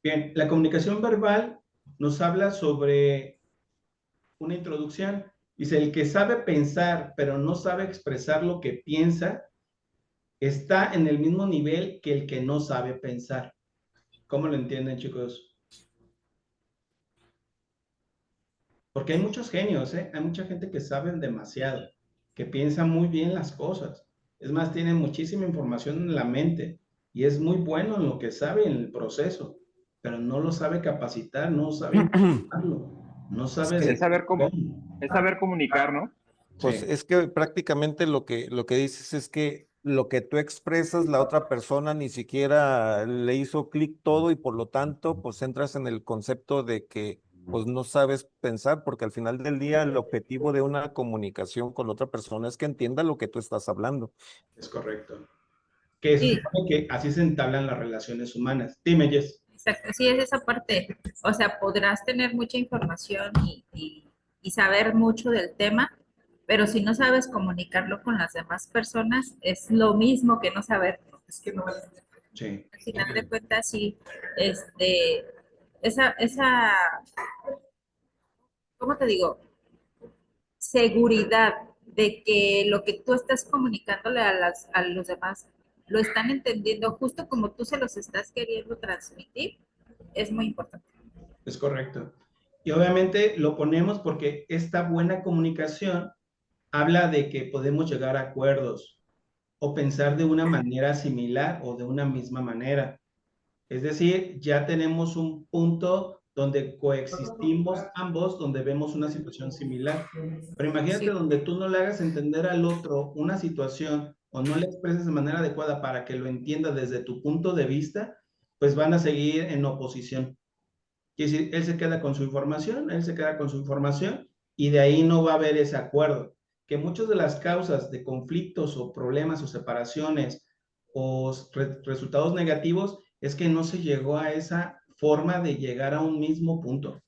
Bien, la comunicación verbal nos habla sobre una introducción. Dice, el que sabe pensar, pero no sabe expresar lo que piensa, está en el mismo nivel que el que no sabe pensar. ¿Cómo lo entienden, chicos? Porque hay muchos genios, ¿eh? Hay mucha gente que sabe demasiado, que piensa muy bien las cosas. Es más, tiene muchísima información en la mente y es muy bueno en lo que sabe en el proceso, pero no lo sabe capacitar, no sabe implementarlo, no Es sabe que, Es saber cómo. es saber comunicar, ¿no? pues Sí, es que prácticamente lo que dices es que lo que tú expresas, la otra persona ni siquiera le hizo clic todo y por lo tanto, pues entras en el concepto de que pues no sabes pensar, porque al final del día el objetivo de una comunicación con otra persona es que entienda lo que tú estás hablando. es correcto. Que se Sí, supone que así se entablan las relaciones humanas. Dime, Jess. exacto, sí es esa parte. O sea, podrás tener mucha información y saber mucho del tema, pero si no sabes comunicarlo con las demás personas, es lo mismo que no saber. Es que no, al Sí, final de cuentas, sí, este, esa, ¿cómo te digo? Seguridad de que lo que tú estás comunicándole a los demás lo están entendiendo justo como tú se los estás queriendo transmitir, es muy importante. es correcto. Y obviamente lo ponemos porque esta buena comunicación habla de que podemos llegar a acuerdos o pensar de una manera similar o de una misma manera. Es decir, ya tenemos un punto donde coexistimos ambos, donde vemos una situación similar. Pero imagínate Sí, donde tú no le hagas entender al otro una situación o no le expreses de manera adecuada para que lo entienda desde tu punto de vista, pues van a seguir en oposición. Quiere decir, él se queda con su información, él se queda con su información y de ahí no va a haber ese acuerdo. Que muchas de las causas de conflictos o problemas o separaciones o resultados negativos es que no se llegó a esa forma de llegar a un mismo punto.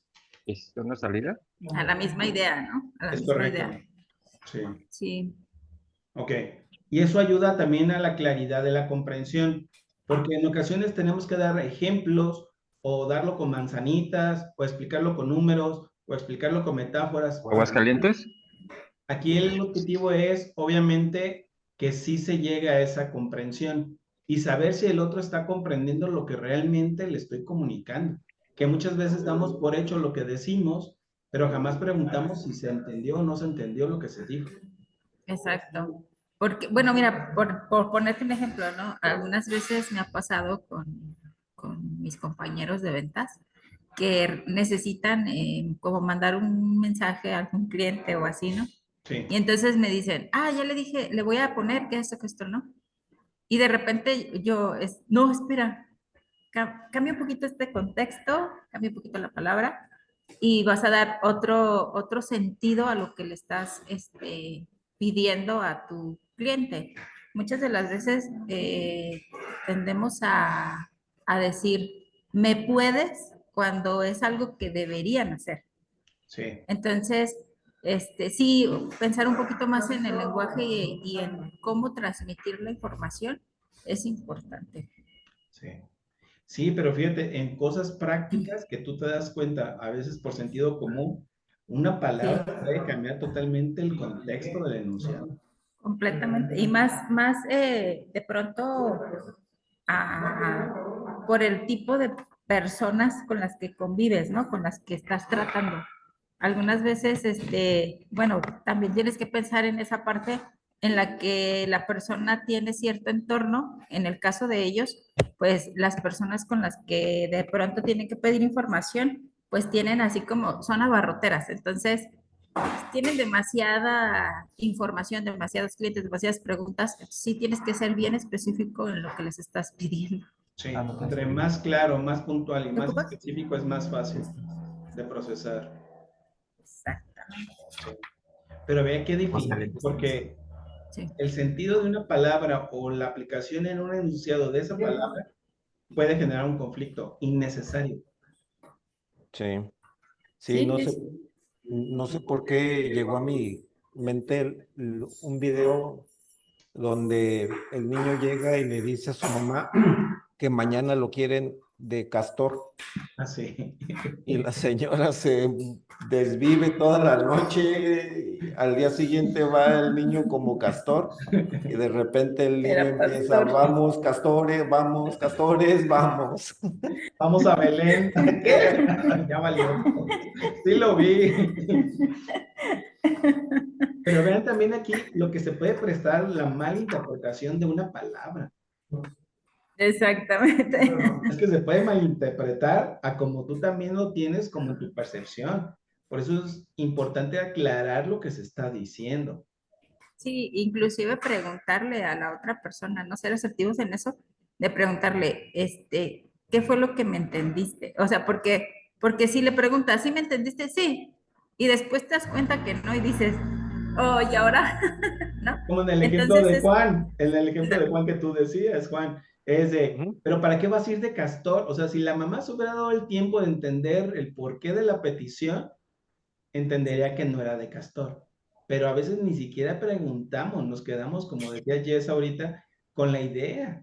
¿Es una salida? a la misma idea, ¿no? A la Es misma correcto. idea. Sí. Sí, Ok. Y eso ayuda también a la claridad de la comprensión, porque en ocasiones tenemos que dar ejemplos o darlo con manzanitas o explicarlo con números o explicarlo con metáforas. ¿Aguascalientes? Aquí el objetivo es, obviamente, que sí se llegue a esa comprensión y saber si el otro está comprendiendo lo que realmente le estoy comunicando. Que muchas veces damos por hecho lo que decimos, pero jamás preguntamos si se entendió o no se entendió lo que se dijo. exacto. Porque, bueno, mira, por ponerte un ejemplo, ¿no? Algunas veces me ha pasado con mis compañeros de ventas que necesitan como mandar un mensaje a algún cliente o así, ¿no? Sí, Y entonces me dicen, ah, ya le dije, le voy a poner que esto, ¿no? Y de repente yo, no, espera, cambia un poquito este contexto, cambia un poquito la palabra y vas a dar otro sentido a lo que le estás pidiendo a tu cliente. Muchas de las veces tendemos a decir, ¿me puedes? Cuando es algo que deberían hacer. sí, Entonces, sí, pensar un poquito más en el lenguaje y en cómo transmitir la información es importante. sí. Sí, pero fíjate, en cosas prácticas que tú te das cuenta, a veces por sentido común, una Sí, palabra puede cambiar totalmente el contexto del enunciado. completamente. Y más de pronto por el tipo de personas con las que convives, ¿no? Con las que estás tratando. Algunas veces, bueno, también tienes que pensar en esa parte en la que la persona tiene cierto entorno. En el caso de ellos, pues las personas con las que de pronto tienen que pedir información, pues tienen así como, son abarroteras. Entonces, tienen demasiada información, demasiados clientes, demasiadas preguntas. Sí tienes que ser bien específico en lo que les estás pidiendo. Sí, entre más claro, más puntual y ¿Te más ocupas? específico es más fácil de procesar. Exactamente. Sí. Pero vea qué difícil, Aguascalientes. porque Sí. el sentido de una palabra o la aplicación en un enunciado de esa palabra puede generar un conflicto innecesario. Sí, sí, Sí, sí, sí. no sé por qué llegó a mi mente un video donde el niño llega y le dice a su mamá que mañana lo quieren de castor. Así. Y la señora se desvive toda la noche, al día siguiente va el niño como castor, y de repente el niño Era empieza, pastor. vamos, castores, vamos. Vamos a Belén. ¿Qué? Ya valió. Sí lo vi. Pero vean también aquí lo que se puede prestar la mala interpretación de una palabra. Exactamente. Es que se puede malinterpretar a como tú también lo tienes como en tu percepción. Por eso es importante aclarar lo que se está diciendo. Sí, inclusive preguntarle a la otra persona, no ser asertivos en eso, de preguntarle, ¿qué fue lo que me entendiste? O sea, porque si le preguntas, ¿sí me entendiste? Sí. Y después te das cuenta que no y dices, oh, y ahora, ¿no? Como en el ejemplo Entonces de es, Juan, en el ejemplo de Juan que tú decías, Juan, es de, Ujú. pero ¿para qué vas a ir de castor? O sea, si la mamá se hubiera dado el tiempo de entender el porqué de la petición, entendería que no era de castor. Pero a veces ni siquiera preguntamos, nos quedamos, como decía Jess ahorita, con la idea.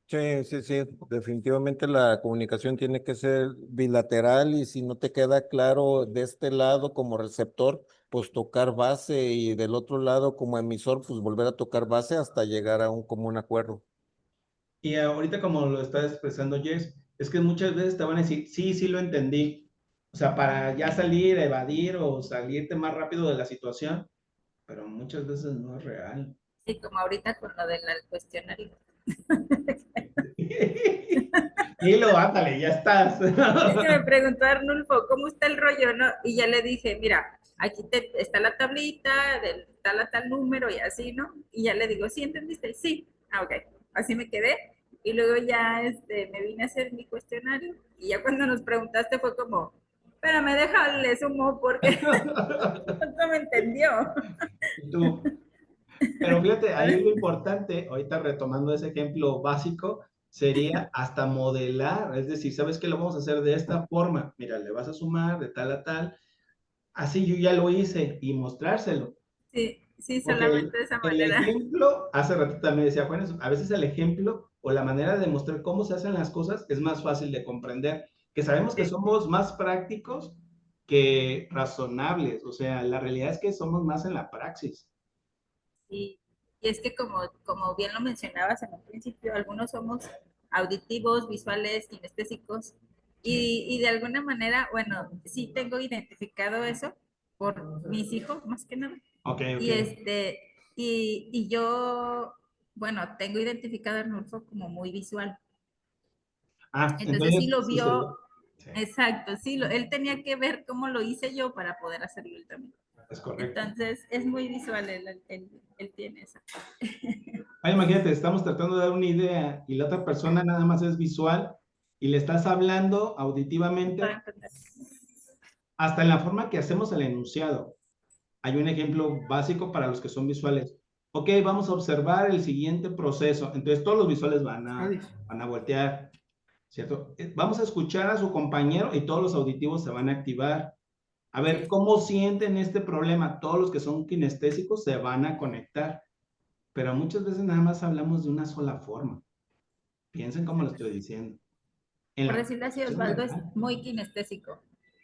Sí, sí, sí, definitivamente la comunicación tiene que ser bilateral y si no te queda claro de este lado como receptor, pues tocar base y del otro lado como emisor, pues volver a tocar base hasta llegar a un común acuerdo. Y ahorita como lo está expresando Jess, es que muchas veces te van a decir, sí, sí lo entendí. O sea, para ya salir, evadir o salirte más rápido de la situación, pero muchas veces no es real. sí, como ahorita con lo del cuestionario. Dilo, ándale, ya estás. Es que me preguntó Arnulfo, ¿cómo está el rollo? ¿No? Y ya le dije, mira, aquí está la tablita, del tal a tal número y así, ¿no? Y ya le digo, ¿sí entendiste? Sí. Ah, ok. Así me quedé. Y luego ya me vine a hacer mi cuestionario. Y ya cuando nos preguntaste fue como, pero me deja, le sumo porque no me entendió. Tú. Pero fíjate, ahí lo importante, ahorita retomando ese ejemplo básico, sería hasta modelar, es decir, ¿sabes qué? Lo vamos a hacer de esta forma. Mira, le vas a sumar de tal a tal. Así yo ya lo hice y mostrárselo. Sí, sí, Porque solamente de esa el manera. ejemplo, hace ratito también decía Juan, a veces el ejemplo o la manera de mostrar cómo se hacen las cosas es más fácil de comprender, que sabemos que Sí. somos más prácticos que razonables, o sea, la realidad es que somos más en la praxis. Y, y es que como bien lo mencionabas en un principio, algunos somos auditivos, visuales, kinestésicos, Sí. y de alguna manera, bueno, sí tengo identificado eso por mis hijos, más que nada. Ok, ok. Y y yo, bueno, tengo identificado a Arnulfo como muy visual. Ah, Entonces sí entonces lo sí se vio, ve. Sí, exacto, sí, él tenía que ver cómo lo hice yo para poder hacerlo él también. es correcto. Entonces es muy visual, él tiene esa. Ay, imagínate, estamos tratando de dar una idea y la otra persona nada más es visual y le estás hablando auditivamente, hasta en la forma que hacemos el enunciado. Hay un ejemplo básico para los que son visuales. Ok, vamos a observar el siguiente proceso. Entonces todos los visuales van a voltear, ¿cierto? Vamos a escuchar a su compañero y todos los auditivos se van a activar. A ver, Sí. ¿cómo sienten este problema? Todos los que son kinestésicos se van a conectar. Pero muchas veces nada más hablamos de una sola forma. Piensen cómo lo estoy diciendo. En Por la decirlo así, conversación Osvaldo es verbal. muy kinestésico.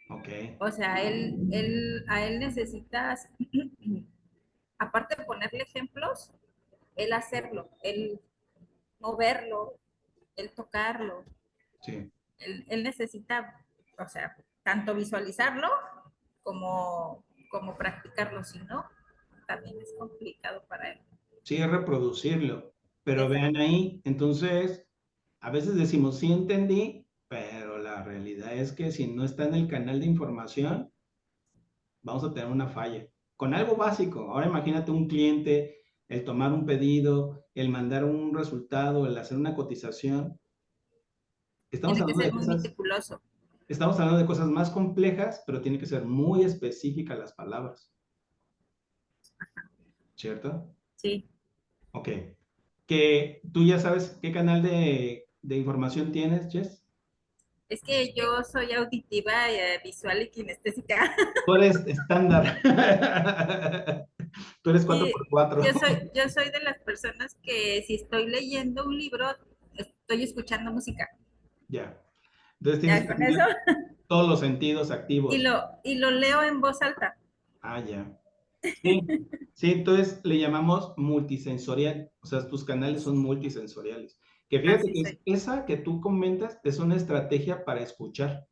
Ok, O sea, a él necesitas, aparte de ponerle ejemplos, él hacerlo, él moverlo, él tocarlo. sí. Él necesita, o sea, tanto visualizarlo como practicarlo, si no, también es complicado para él. Sí, es reproducirlo. Pero vean Exacto. ahí, entonces, a veces decimos, sí entendí, pero la realidad es que si no está en el canal de información, vamos a tener una falla. Con algo básico. Ahora imagínate un cliente, el tomar un pedido, el mandar un resultado, el hacer una cotización. Estamos Tiene que hablando de ser muy cosas, meticuloso. estamos hablando de cosas más complejas, pero tiene que ser muy específicas las palabras, ¿cierto? Sí. Ok. Que tú ya sabes qué canal de información tienes, Jess. Es que yo soy auditiva, visual y kinestésica. Tú eres estándar. Tú eres cuatro Y por cuatro. yo soy de las personas que si estoy leyendo un libro, estoy escuchando música. Ya. Entonces tienes Ya que con eso, tener todos los sentidos activos. y lo leo en voz alta. Ah, ya. Sí, sí, entonces le llamamos multisensorial, o sea, tus canales son multisensoriales. Que fíjate Así que soy. esa que tú comentas es una estrategia para escuchar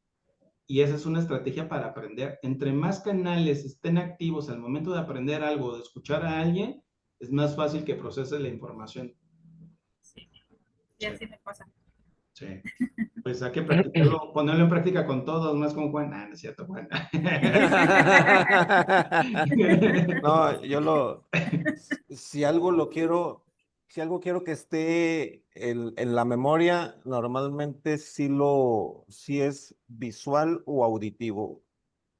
y esa es una estrategia para aprender. Entre más canales estén activos al momento de aprender algo o de escuchar a alguien, es más fácil que proceses la información. Sí, y Sí, así me pasa. sí. Pues hay que practicarlo, ponerlo en práctica con todos, más con Juan. Ah, no es cierto, Juan. No, si algo lo quiero, si algo quiero que esté en la memoria, normalmente sí es visual o auditivo.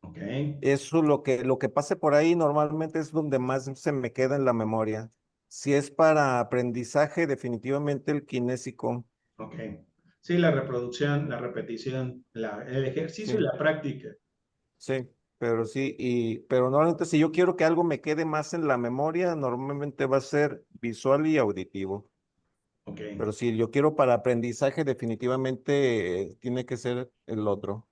Ok, Eso lo que pase por ahí normalmente es donde más se me queda en la memoria. Si es para aprendizaje, definitivamente el kinésico. ok. Sí, la reproducción, la repetición, el ejercicio y Sí. la práctica. Sí, pero sí, pero normalmente si yo quiero que algo me quede más en la memoria, normalmente va a ser visual y auditivo. Ok. Pero si yo quiero para aprendizaje, definitivamente tiene que ser el otro.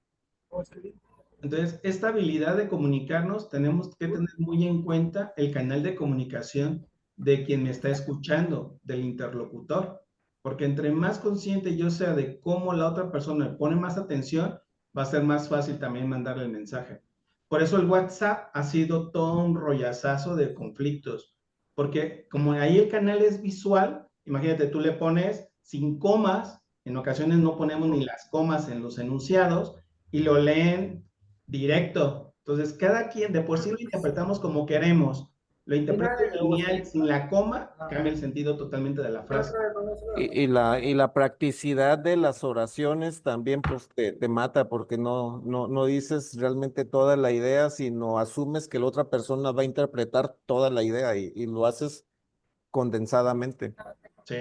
Entonces, esta habilidad de comunicarnos, tenemos que tener muy en cuenta el canal de comunicación de quien me está escuchando, del interlocutor, porque entre más consciente yo sea de cómo la otra persona me pone más atención, va a ser más fácil también mandarle el mensaje. Por eso el WhatsApp ha sido todo un rollazazo de conflictos, porque como ahí el canal es visual, imagínate, tú le pones sin comas, en ocasiones no ponemos ni las comas en los enunciados, y lo leen directo. Entonces, cada quien de por sí lo interpretamos como queremos. Lo interpreto lineal sin la coma, cambia el sentido totalmente de la frase. Y la practicidad de las oraciones también pues te mata porque no dices realmente toda la idea, sino asumes que la otra persona va a interpretar toda la idea y lo haces condensadamente. Sí.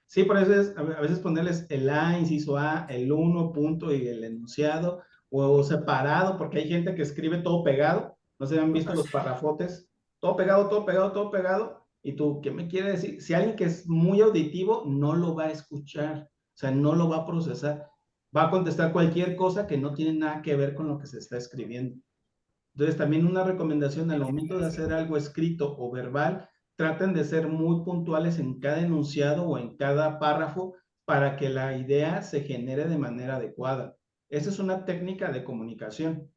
Sí, por eso es a veces ponerles el A, inciso A, el uno, punto y el enunciado, o separado, porque hay gente que escribe todo pegado. No sé si han visto los parrafotes, todo pegado, todo pegado, todo pegado. Y tú, ¿qué me quiere decir? Si alguien que es muy auditivo no lo va a escuchar, o sea, no lo va a procesar. Va a contestar cualquier cosa que no tiene nada que ver con lo que se está escribiendo. Entonces, también una recomendación al momento de hacer algo escrito o verbal, traten de ser muy puntuales en cada enunciado o en cada párrafo para que la idea se genere de manera adecuada. Esa es una técnica de comunicación.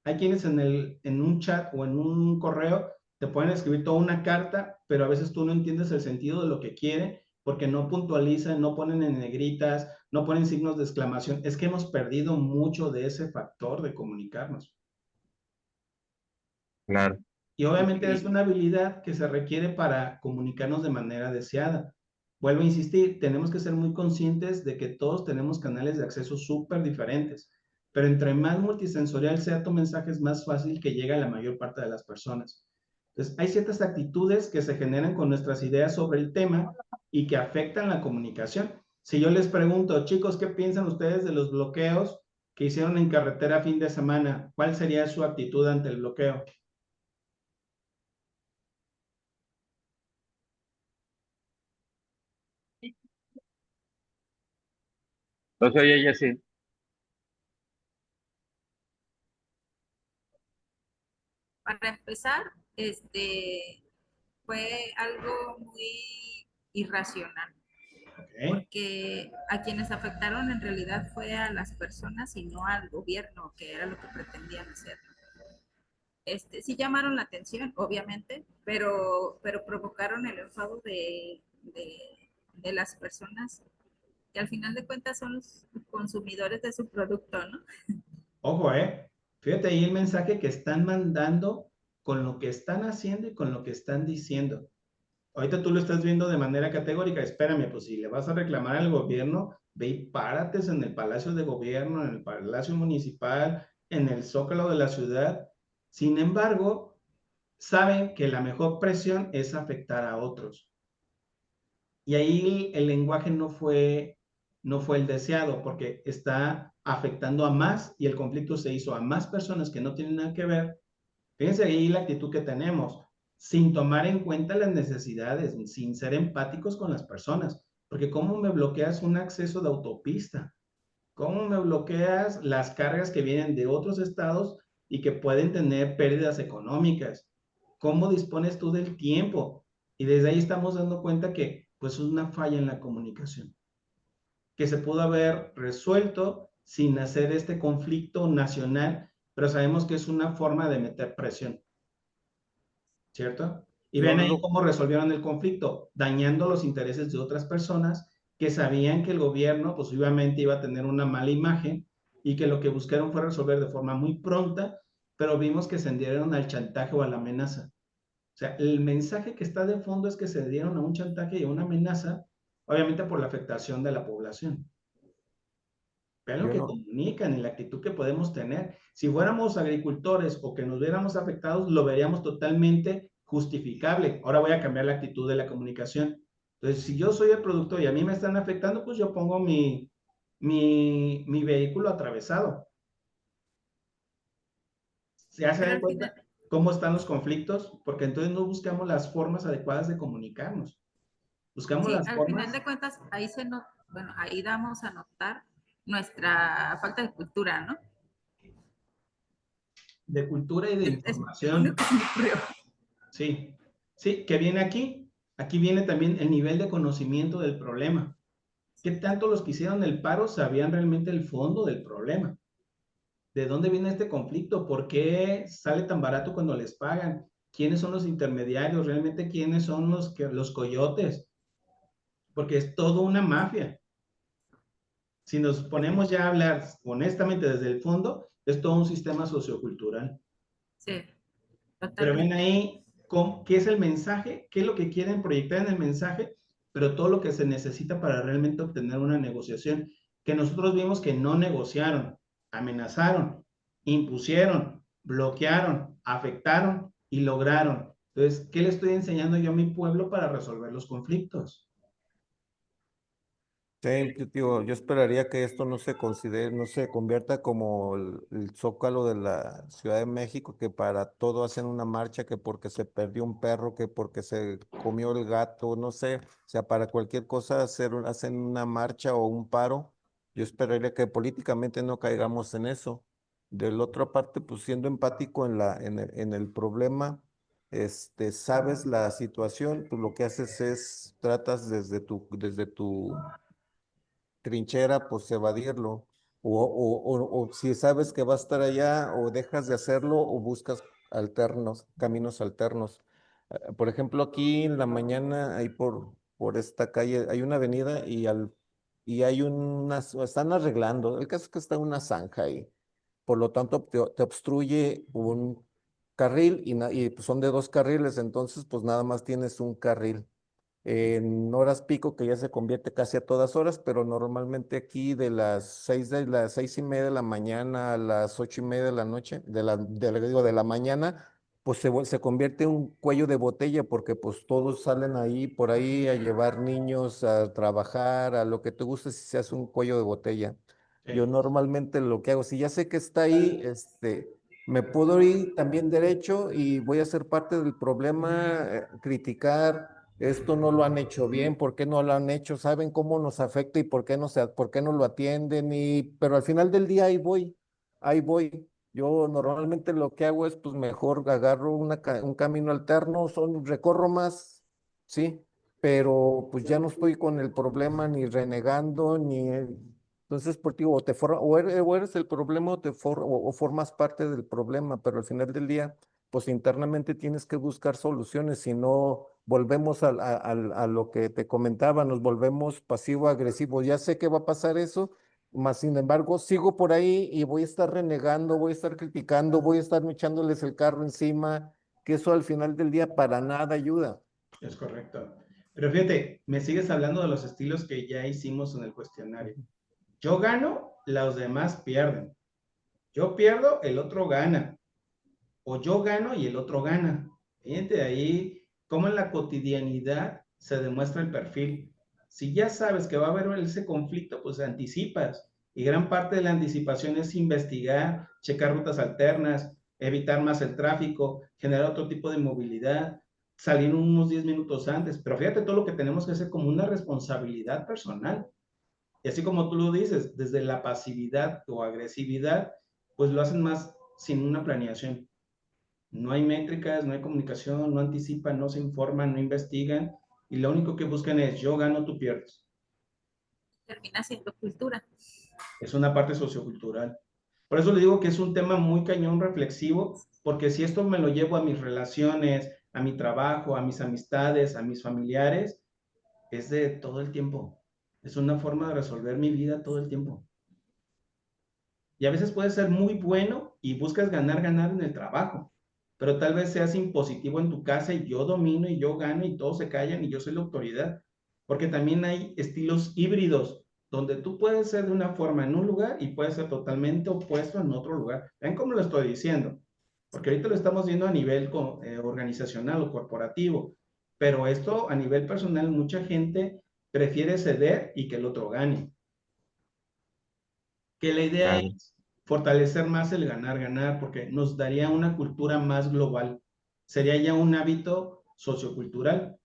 Hay quienes en un chat o en un correo te pueden escribir toda una carta, pero a veces tú no entiendes el sentido de lo que quiere porque no puntualizan, no ponen en negritas, no ponen signos de exclamación. Es que hemos perdido mucho de ese factor de comunicarnos. Claro. Y obviamente es Y, una habilidad que se requiere para comunicarnos de manera deseada. Vuelvo a insistir, tenemos que ser muy conscientes de que todos tenemos canales de acceso súper diferentes, pero entre más multisensorial sea tu mensaje, es más fácil que llegue a la mayor parte de las personas. Entonces, hay ciertas actitudes que se generan con nuestras ideas sobre el tema y que afectan la comunicación. Si yo les pregunto, chicos, ¿qué piensan ustedes de los bloqueos que hicieron en carretera fin de semana? ¿Cuál sería su actitud ante el bloqueo? entonces, oye, ella sí. Para empezar, fue algo muy irracional, ¿Ok? porque a quienes afectaron en realidad fue a las personas y no al gobierno, que era lo que pretendían hacer. Sí llamaron la atención, obviamente, pero provocaron el enfado de las personas que al final de cuentas son los consumidores de su producto, ¿no? Ojo, fíjate ahí el mensaje que están mandando con lo que están haciendo y con lo que están diciendo. Ahorita tú lo estás viendo de manera categórica. Espérame, pues si le vas a reclamar al gobierno, ve y párates en el Palacio de Gobierno, en el Palacio Municipal, en el Zócalo de la ciudad. Sin embargo, saben que la mejor presión es afectar a otros. Y ahí el lenguaje no fue el deseado, porque está afectando a más y el conflicto se hizo a más personas que no tienen nada que ver. Fíjense ahí la actitud que tenemos. sin tomar en cuenta las necesidades, sin ser empáticos con las personas. Porque ¿cómo me bloqueas un acceso de autopista? ¿Cómo me bloqueas las cargas que vienen de otros estados y que pueden tener pérdidas económicas? ¿Cómo dispones tú del tiempo? Y desde ahí estamos dando cuenta que pues es una falla en la comunicación, que se pudo haber resuelto sin hacer este conflicto nacional, pero sabemos que es una forma de meter presión, ¿cierto? Y Yo ven ahí lo, cómo resolvieron el conflicto, dañando los intereses de otras personas que sabían que el gobierno, pues obviamente iba a tener una mala imagen y que lo que buscaron fue resolver de forma muy pronta, pero vimos que se dieron al chantaje o a la amenaza. O sea, el mensaje que está de fondo es que se dieron a un chantaje y a una amenaza, obviamente por la afectación de la población. Vean lo yo que no, comunican y la actitud que podemos tener. Si fuéramos agricultores o que nos viéramos afectados, lo veríamos totalmente justificable. Ahora voy a cambiar la actitud de la comunicación. Entonces, si yo soy el productor y a mí me están afectando, pues yo pongo mi vehículo atravesado. ¿Se Pero dan al final, cuenta cómo están los conflictos? Porque entonces no buscamos las formas adecuadas de comunicarnos. Buscamos sí, las al final formas de cuentas, ahí bueno, ahí damos a notar nuestra falta de cultura, ¿no? de cultura y de Es lo único información. que se me ocurrió. Sí, sí, que viene aquí. Aquí viene también el nivel de conocimiento del problema. ¿Qué tanto los que hicieron el paro sabían realmente el fondo del problema? ¿De dónde viene este conflicto? ¿Por qué sale tan barato cuando les pagan? ¿Quiénes son los intermediarios? ¿Realmente quiénes son los coyotes? Porque es todo una mafia. Si nos ponemos ya a hablar honestamente desde el fondo, es todo un sistema sociocultural. Sí, Pero ven totalmente. ahí qué es el mensaje, qué es lo que quieren proyectar en el mensaje, pero todo lo que se necesita para realmente obtener una negociación, que nosotros vimos que no negociaron, amenazaron, impusieron, bloquearon, afectaron y lograron. Entonces, ¿qué le estoy enseñando yo a mi pueblo para resolver los conflictos? sí, yo esperaría que esto no se considere, no se convierta como el Zócalo de la Ciudad de México, que para todo hacen una marcha, que porque se perdió un perro, que porque se comió el gato, no sé, o sea, para cualquier cosa hacen una marcha o un paro. Yo esperaría que políticamente no caigamos en eso. De la otra parte, pues siendo empático en el problema, sabes la situación, pues lo que haces es, tratas desde tu trinchera, pues evadirlo. O si sabes que va a estar allá, o dejas de hacerlo o buscas caminos alternos. Por ejemplo, aquí en la mañana, ahí por esta calle, hay una avenida y hay están arreglando. El caso es que está una zanja ahí. Por lo tanto, te obstruye un carril y pues son de dos carriles, entonces pues nada más tienes un carril en horas pico, que ya se convierte casi a todas horas, pero normalmente aquí de las 6:30 de la mañana a las 8:30 de la noche, de la mañana, pues se convierte en un cuello de botella, porque pues todos salen ahí, por ahí a llevar niños, a trabajar, a lo que te guste, si se hace un cuello de botella. Yo Sí, normalmente lo que hago, si ya sé que está ahí, me puedo ir también derecho y voy a ser parte del problema, criticar esto no lo han hecho bien, ¿por qué no lo han hecho? ¿Saben cómo nos afecta y por qué no lo atienden? Pero al final del día ahí voy, ahí voy. Yo normalmente lo que hago es, pues mejor agarro un camino alterno, recorro más, sí, pero pues ya no estoy con el problema ni renegando, entonces, por ti, o eres el problema o formas parte del problema, pero al final del día pues internamente tienes que buscar soluciones, si no volvemos a lo que te comentaba, nos volvemos pasivo-agresivos. Ya sé que va a pasar eso, mas sin embargo sigo por ahí y voy a estar renegando, voy a estar criticando, voy a estar echándoles el carro encima, que eso al final del día para nada ayuda. es correcto. Pero fíjate, me sigues hablando de los estilos que ya hicimos en el cuestionario. Yo gano, los demás pierden. Yo pierdo, el otro gana. O yo gano y el otro gana. Fíjate ahí cómo en la cotidianidad se demuestra el perfil. Si ya sabes que va a haber ese conflicto, pues anticipas. Y gran parte de la anticipación es investigar, checar rutas alternas, evitar más el tráfico, generar otro tipo de movilidad, salir unos 10 minutos antes, pero fíjate todo lo que tenemos que hacer como una responsabilidad personal. Y así como tú lo dices, desde la pasividad o agresividad, pues lo hacen más sin una planeación. No hay métricas, no hay comunicación, no anticipan, no se informan, no investigan, y lo único que buscan es yo gano, tú pierdes. Termina siendo cultura. Es una parte sociocultural. Por eso le digo que es un tema muy cañón reflexivo, porque si esto me lo llevo a mis relaciones, a mi trabajo, a mis amistades, a mis familiares, es de todo el tiempo. Es una forma de resolver mi vida todo el tiempo. Y a veces puede ser muy bueno y buscas ganar, ganar en el trabajo, pero tal vez seas impositivo en tu casa y yo domino y yo gano y todos se callan y yo soy la autoridad. Porque también hay estilos híbridos donde tú puedes ser de una forma en un lugar y puedes ser totalmente opuesto en otro lugar. ¿Ven cómo lo estoy diciendo? Porque ahorita lo estamos viendo a nivel organizacional o corporativo, pero esto a nivel personal mucha gente prefiere ceder y que el otro gane. Que la idea Claro. es fortalecer más el ganar, ganar, porque nos daría una cultura más global. Sería ya un hábito sociocultural,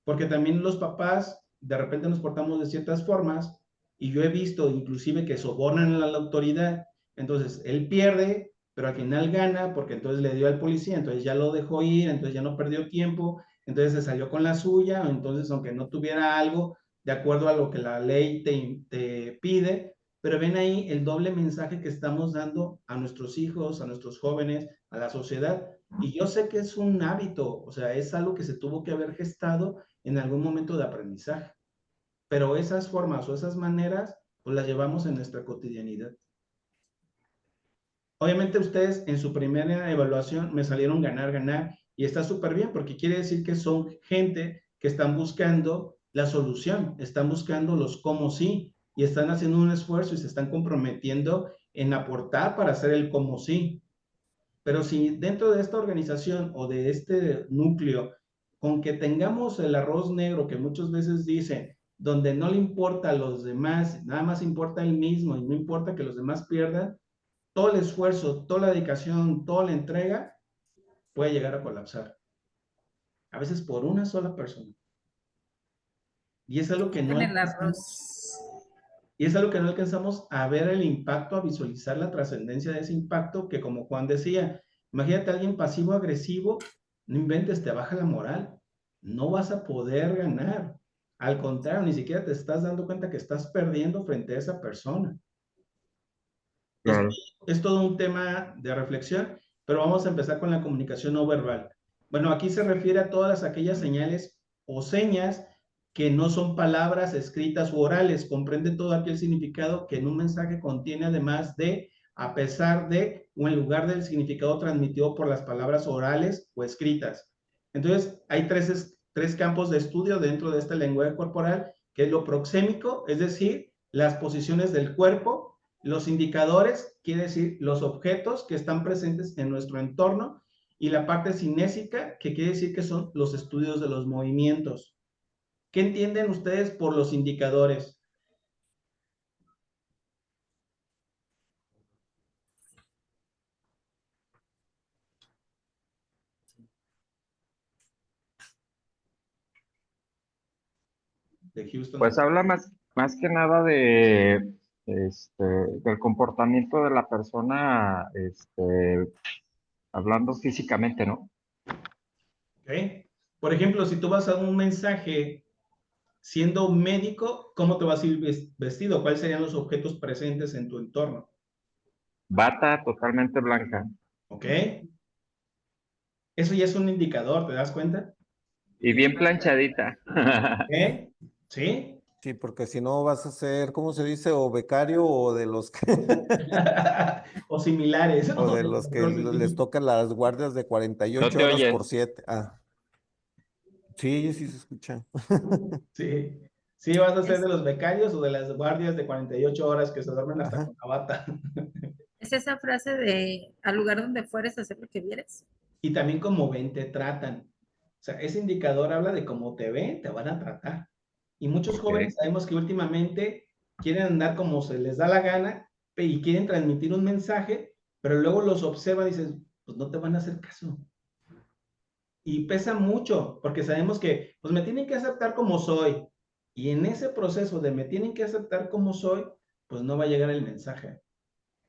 porque también los papás de repente nos portamos de ciertas formas y yo he visto inclusive que sobornan a la autoridad, entonces él pierde, pero al final gana porque entonces le dio al policía, entonces ya lo dejó ir, entonces ya no perdió tiempo, entonces se salió con la suya, entonces aunque no tuviera algo de acuerdo a lo que la ley te pide, pero ven ahí el doble mensaje que estamos dando a nuestros hijos, a nuestros jóvenes, a la sociedad. Y yo sé que es un hábito, o sea, es algo que se tuvo que haber gestado en algún momento de aprendizaje. Pero esas formas o esas maneras, pues las llevamos en nuestra cotidianidad. Obviamente ustedes en su primera evaluación me salieron ganar, ganar, y está súper bien porque quiere decir que son gente que están buscando la solución, están buscando los cómo sí, y están haciendo un esfuerzo y se están comprometiendo en aportar para hacer el cómo sí. Pero si dentro de esta organización o de este núcleo, con que tengamos el arroz negro que muchas veces dicen, donde no le importa a los demás, nada más importa él mismo y no importa que los demás pierdan, todo el esfuerzo, toda la dedicación, toda la entrega puede llegar a colapsar. A veces por una sola persona. Y es algo que no Con el alcanzamos, arroz. y es algo que no alcanzamos a ver el impacto, a visualizar la trascendencia de ese impacto, que como Juan decía, imagínate a alguien pasivo-agresivo, no inventes, te baja la moral, no vas a poder ganar. Al contrario, ni siquiera te estás dando cuenta que estás perdiendo frente a esa persona. Claro. Es todo un tema de reflexión, pero vamos a empezar con la comunicación no verbal. Bueno, aquí se refiere a todas aquellas señales o señas que no son palabras escritas u orales. Comprende todo aquel significado que en un mensaje contiene además de, a pesar de, o en lugar del significado transmitido por las palabras orales o escritas. Entonces, hay tres campos de estudio dentro de este lenguaje corporal, que es lo proxémico, es decir, las posiciones del cuerpo, los indicadores, quiere decir los objetos que están presentes en nuestro entorno, y la parte cinésica, que quiere decir que son los estudios de los movimientos. ¿Qué entienden ustedes por los indicadores? De Houston. Pues habla más que nada de del comportamiento de la persona, hablando físicamente, ¿no? ¿Okay? Por ejemplo, si tú vas a un mensaje siendo médico, ¿cómo te vas a ir vestido? ¿Cuáles serían los objetos presentes en tu entorno? Bata totalmente blanca ¿Ok? Eso ya es un indicador, ¿te das cuenta? y bien planchadita. ¿Eh? ¿Sí? Sí, porque si no vas a ser, ¿cómo se dice? O becario o de los que, O similares. o de los que les tocan las guardias de No 48 te horas por oyes. 7. Ah, sí, sí se escucha. Sí. Sí, vas a ser Es, de los becarios o de las guardias de 48 horas que se duermen hasta Ajá. con la bata. es esa frase de al lugar donde fueres a hacer lo que vieres. Y también como ven, te tratan. O sea, ese indicador habla de cómo te ven, te van a tratar. Y muchos Ok. jóvenes sabemos que últimamente quieren andar como se les da la gana y quieren transmitir un mensaje, pero luego los observan y dicen, pues no te van a hacer caso. Y pesa mucho, porque sabemos que, pues me tienen que aceptar como soy. Y en ese proceso de me tienen que aceptar como soy, pues no va a llegar el mensaje.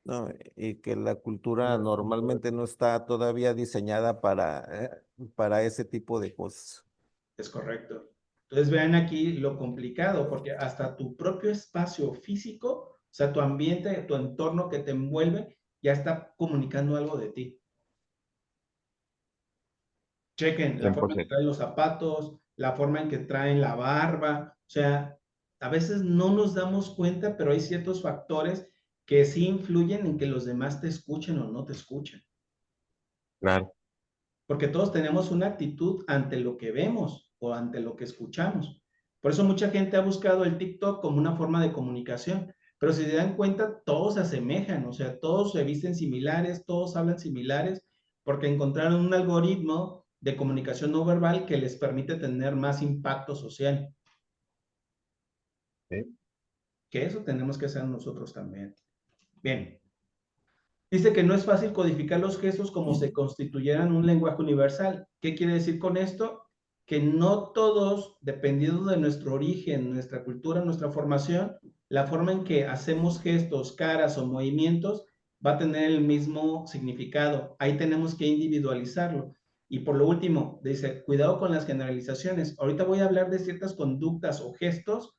¿no? Y que la cultura normalmente no está todavía diseñada para ese tipo de cosas. Es correcto. Entonces vean aquí lo complicado, porque hasta tu propio espacio físico, o sea, tu ambiente, tu entorno que te envuelve, ya está comunicando algo de ti. Chequen la forma en que 100%. traen los zapatos, la forma en que traen la barba, o sea, a veces no nos damos cuenta, pero hay ciertos factores que sí influyen en que los demás te escuchen o no te escuchen, Claro. porque todos tenemos una actitud ante lo que vemos o ante lo que escuchamos. Por eso mucha gente ha buscado el TikTok como una forma de comunicación, pero si se dan cuenta, todos se asemejan, o sea, todos se visten similares, todos hablan similares, porque encontraron un algoritmo de comunicación no verbal que les permite tener más impacto social, Sí. que eso tenemos que hacer nosotros también. Bien, dice que no es fácil codificar los gestos como se constituyeran un lenguaje universal. ¿Qué quiere decir con esto? Que no todos, dependiendo de nuestro origen, nuestra cultura, nuestra formación, la forma en que hacemos gestos, caras o movimientos va a tener el mismo significado. Ahí tenemos que individualizarlo. Y por lo último, dice, cuidado con las generalizaciones. Ahorita voy a hablar de ciertas conductas o gestos,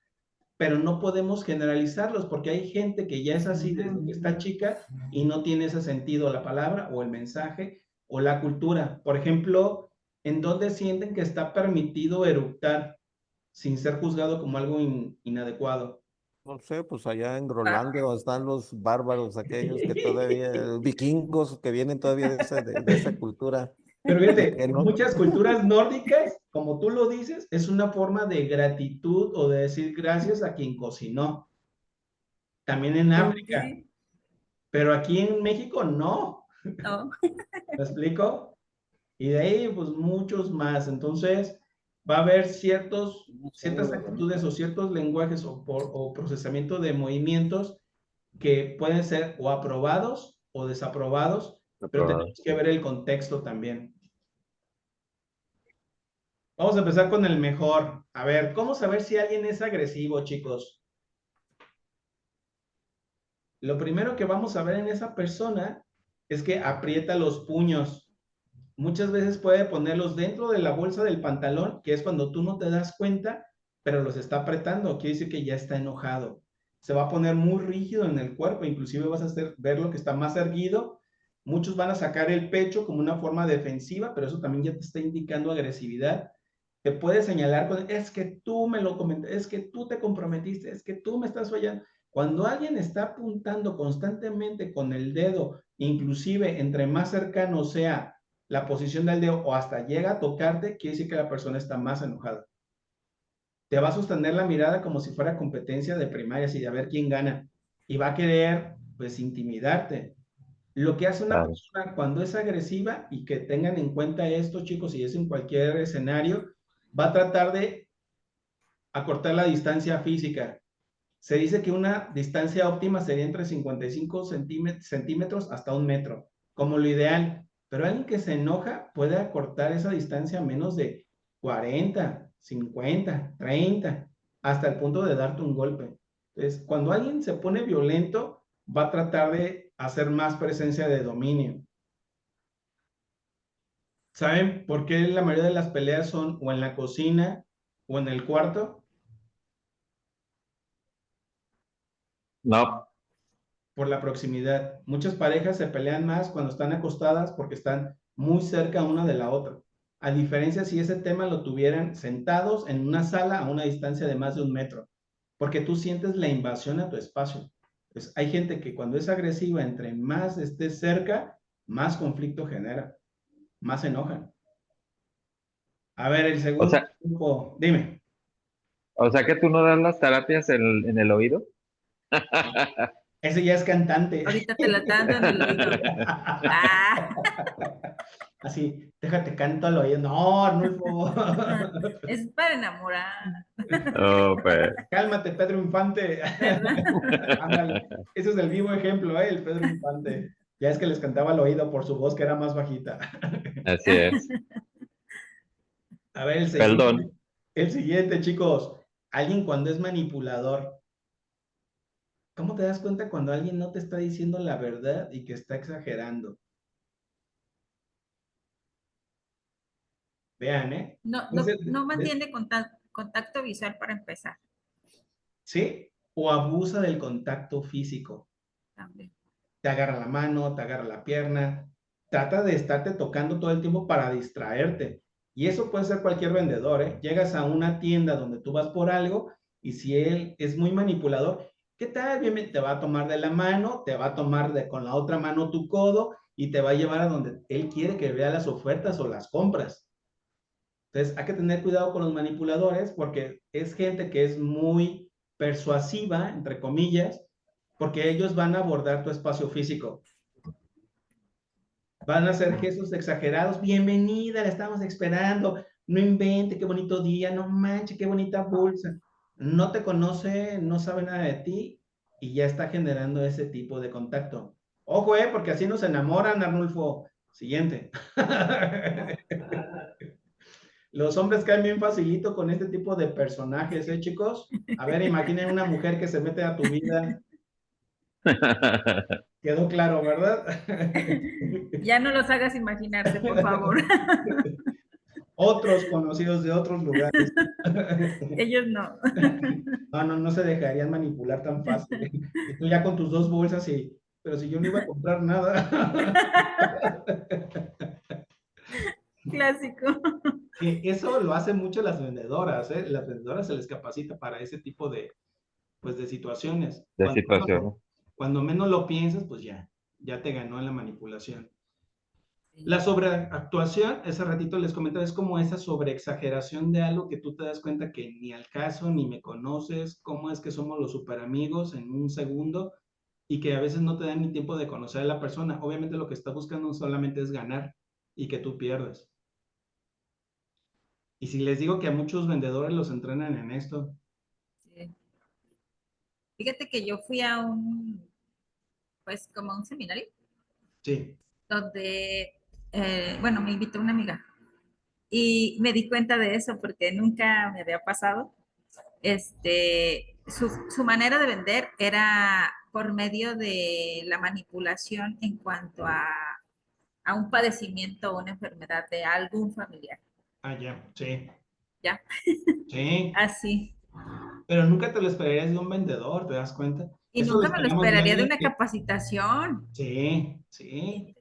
pero no podemos generalizarlos porque hay gente que ya es así desde que está chica y no tiene ese sentido la palabra o el mensaje o la cultura. Por ejemplo, ¿en dónde sienten que está permitido eructar sin ser juzgado como algo inadecuado? No sé, pues allá en Ah, Groenlandia están los bárbaros, aquellos que todavía, vikingos que vienen todavía de esa cultura, Pero de fíjate, que en no, muchas culturas nórdicas, como tú lo dices, es una forma de gratitud o de decir gracias a quien cocinó. También en África, ok, pero aquí en México no. no. ¿Me explico? Y de ahí, pues muchos más. Entonces, va a haber ciertas actitudes o ciertos lenguajes o procesamiento de movimientos que pueden ser o aprobados o desaprobados, pero Aprobado. tenemos que ver el contexto también. Vamos a empezar con el mejor. A ver, ¿cómo saber si alguien es agresivo, chicos? Lo primero que vamos a ver en esa persona es que aprieta los puños. Muchas veces puede ponerlos dentro de la bolsa del pantalón, que es cuando tú no te das cuenta, pero los está apretando, quiere decir que ya está enojado. Se va a poner muy rígido en el cuerpo, inclusive vas a ver lo que está más erguido. Muchos van a sacar el pecho como una forma defensiva, pero eso también ya te está indicando agresividad. Te puede señalar con, es que tú me lo comentaste, es que tú te comprometiste, es que tú me estás fallando. Cuando alguien está apuntando constantemente con el dedo, inclusive entre más cercano sea la posición del dedo o hasta llega a tocarte, quiere decir que la persona está más enojada. Te va a sostener la mirada como si fuera competencia de primaria, así de a ver quién gana. Y va a querer, pues, intimidarte. Lo que hace una Claro. persona cuando es agresiva, y que tengan en cuenta esto, chicos, y es en cualquier escenario, va a tratar de acortar la distancia física. Se dice que una distancia óptima sería entre 55 centímetros hasta 1 metro, como lo ideal. Pero alguien que se enoja puede acortar esa distancia a menos de 40, 50, 30, hasta el punto de darte un golpe. Entonces, cuando alguien se pone violento, va a tratar de hacer más presencia de dominio. ¿Saben por qué la mayoría de las peleas son o en la cocina o en el cuarto? No, Por la proximidad. Muchas parejas se pelean más cuando están acostadas porque están muy cerca una de la otra. A diferencia si ese tema lo tuvieran sentados en una sala a una distancia de más de 1 metro, porque tú sientes la invasión a tu espacio. Pues hay gente que cuando es agresiva, entre más esté cerca, más conflicto genera, más se enojan. A ver, el o segundo sea, grupo, dime. o sea que tú no das las terapias en el oído. Ese ya es cantante. Ahorita te la está dando en el oído. Ah, Así, déjate canto al oído. No, Arnulfo. es para enamorar, Oh, pues, Cálmate, Pedro Infante. ¿verdad? Ándale. Ese es el vivo ejemplo, ¿eh? El Pedro Infante. Ya es que les cantaba al oído por su voz que era más bajita. así es. A ver, Perdón. el siguiente, chicos. Alguien cuando es manipulador. ¿Cómo te das cuenta cuando alguien no te está diciendo la verdad y que está exagerando? Vean, ¿eh? No, Entonces, no mantiene contacto visual para empezar. ¿sí? O abusa del contacto físico. También. Te agarra la mano, te agarra la pierna, trata de estarte tocando todo el tiempo para distraerte. Y eso puede ser cualquier vendedor, ¿eh? Llegas a una tienda donde tú vas por algo y si él es muy manipulador, ¿qué tal? Bien, te va a tomar de la mano, te va a tomar con la otra mano tu codo y te va a llevar a donde él quiere que vea las ofertas o las compras. Entonces, hay que tener cuidado con los manipuladores porque es gente que es muy persuasiva, entre comillas, porque ellos van a abordar tu espacio físico. Van a hacer gestos exagerados. Bienvenida, la estamos esperando. No invente, qué bonito día. No manche, qué bonita bolsa. No te conoce, no sabe nada de ti y ya está generando ese tipo de contacto. Ojo, porque así nos enamoran, Arnulfo. Siguiente. Los hombres caen bien facilito con este tipo de personajes, chicos? A ver, imaginen una mujer que se mete a tu vida. Quedó claro, ¿verdad? Ya no los hagas imaginarse, por favor. Otros conocidos de otros lugares. Ellos no. No se dejarían manipular tan fácil. Y tú ya con tus 2 bolsas y, pero si yo no iba a comprar nada. Clásico. Que eso lo hacen mucho las vendedoras, ¿eh? Las vendedoras se les capacita para ese tipo pues, de situaciones. De situaciones. Cuando menos lo piensas, pues ya te ganó en la manipulación. La sobreactuación, ese ratito les comentaba, es como esa sobreexageración de algo que tú te das cuenta que ni al caso, ni me conoces, cómo es que somos los super amigos en un segundo y que a veces no te dan ni tiempo de conocer a la persona. Obviamente lo que está buscando solamente es ganar y que tú pierdas. Y si les digo que a muchos vendedores los entrenan en esto. Sí. Fíjate que yo fui a pues como a un seminario, Sí. donde, bueno, me invitó una amiga y me di cuenta de eso porque nunca me había pasado. Su manera de vender era por medio de la manipulación en cuanto a un padecimiento o una enfermedad de algún familiar. Ah, ya, sí. ¿Ya? Sí. Así. Pero nunca te lo esperarías de un vendedor, ¿te das cuenta? Y Eso lo nunca me lo esperamos de esperaría de alguien una que... capacitación. Sí, sí.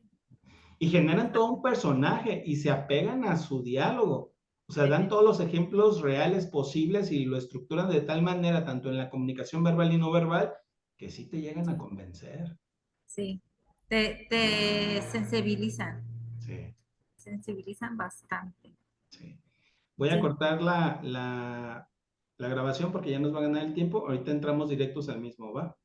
Y generan todo un personaje y se apegan a su diálogo. O sea, dan todos los ejemplos reales posibles y lo estructuran de tal manera, tanto en la comunicación verbal y no verbal, que sí te llegan a convencer. Sí, te sensibilizan. Sí, Sensibilizan bastante. sí. Voy a Sí. cortar la grabación porque ya nos va a ganar el tiempo. Ahorita entramos directos al mismo, ¿va?